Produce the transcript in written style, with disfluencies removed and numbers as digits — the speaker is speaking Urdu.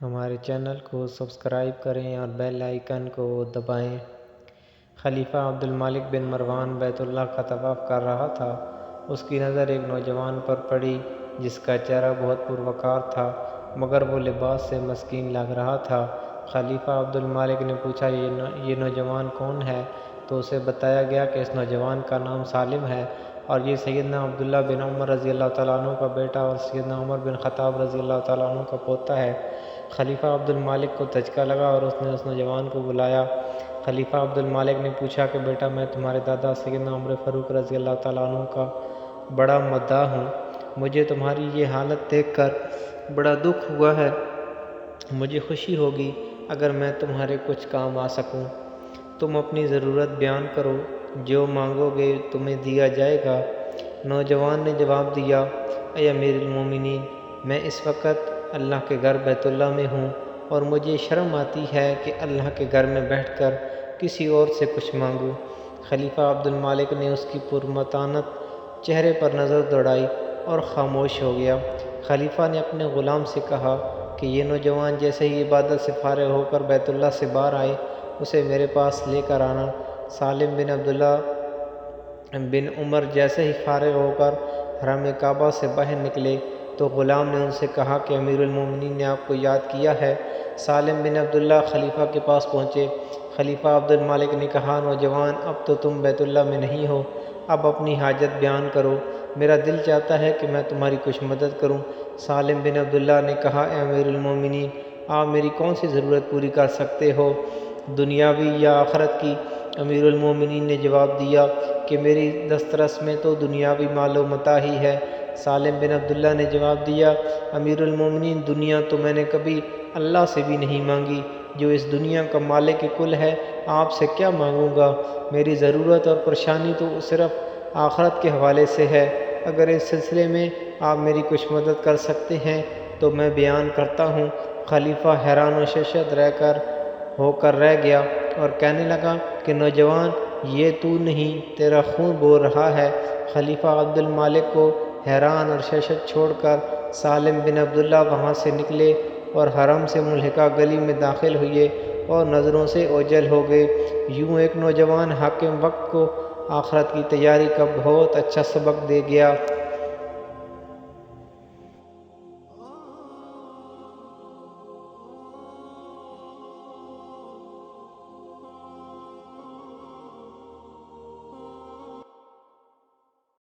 ہمارے چینل کو سبسکرائب کریں اور بیل آئیکن کو دبائیں۔ خلیفہ عبد المالک بن مروان بیت اللہ کا طواف کر رہا تھا۔ اس کی نظر ایک نوجوان پر پڑی جس کا چہرہ بہت پروقار تھا مگر وہ لباس سے مسکین لگ رہا تھا۔ خلیفہ عبد المالک نے پوچھا یہ نوجوان کون ہے؟ تو اسے بتایا گیا کہ اس نوجوان کا نام سالم ہے اور یہ سیدنا عبداللہ بن عمر رضی اللہ تعالیٰ عنہ کا بیٹا اور سیدنا عمر بن خطاب رضی اللہ تعالیٰ عنہ کا پوتا ہے۔ خلیفہ عبد المالک کو دھچکا لگا اور اس نے اس نوجوان کو بلایا۔ خلیفہ عبد المالک نے پوچھا کہ بیٹا میں تمہارے دادا سیدنا عمر فاروق رضی اللہ تعالیٰ عنہ کا بڑا مداح ہوں۔ مجھے تمہاری یہ حالت دیکھ کر بڑا دکھ ہوا ہے۔ مجھے خوشی ہوگی اگر میں تمہارے کچھ کام آ سکوں۔ تم اپنی ضرورت بیان کرو، جو مانگو گے تمہیں دیا جائے گا۔ نوجوان نے جواب دیا، اے امیر المومنین، میں اس وقت اللہ کے گھر بیت اللہ میں ہوں اور مجھے شرم آتی ہے کہ اللہ کے گھر میں بیٹھ کر کسی اور سے کچھ مانگوں۔ خلیفہ عبد المالک نے اس کی پرمتانت چہرے پر نظر دوڑائی اور خاموش ہو گیا۔ خلیفہ نے اپنے غلام سے کہا کہ یہ نوجوان جیسے ہی عبادت سے فارغ ہو کر بیت اللہ سے باہر آئے اسے میرے پاس لے کر آنا۔ سالم بن عبداللہ بن عمر جیسے ہی فارغ ہو کر حرم کعبہ سے باہر نکلے تو غلام نے ان سے کہا کہ امیر المومنین نے آپ کو یاد کیا ہے۔ سالم بن عبداللہ خلیفہ کے پاس پہنچے۔ خلیفہ عبد المالک نے کہا، نوجوان اب تو تم بیت اللہ میں نہیں ہو، اب اپنی حاجت بیان کرو، میرا دل چاہتا ہے کہ میں تمہاری کچھ مدد کروں۔ سالم بن عبداللہ نے کہا، اے امیر المومنین، آپ میری کون سی ضرورت پوری کر سکتے ہو، دنیاوی یا آخرت کی؟ امیر المومنین نے جواب دیا کہ میری دسترس میں تو دنیاوی مال و متاع ہی ہے۔ سالم بن عبداللہ نے جواب دیا، امیر المومنین، دنیا تو میں نے کبھی اللہ سے بھی نہیں مانگی جو اس دنیا کا مالک کل ہے، آپ سے کیا مانگوں گا؟ میری ضرورت اور پریشانی تو صرف آخرت کے حوالے سے ہے۔ اگر اس سلسلے میں آپ میری کچھ مدد کر سکتے ہیں تو میں بیان کرتا ہوں۔ خلیفہ حیران و ششدر ہو کر رہ گیا اور کہنے لگا کہ نوجوان، یہ تو نہیں، تیرا خون بہہ رہا ہے۔ خلیفہ عبد المالک کو حیران اور ششد چھوڑ کر سالم بن عبداللہ وہاں سے نکلے اور حرم سے ملحقہ گلی میں داخل ہوئے اور نظروں سے اوجھل ہو گئے۔ یوں ایک نوجوان حاکم وقت کو آخرت کی تیاری کا بہت اچھا سبق دے گیا۔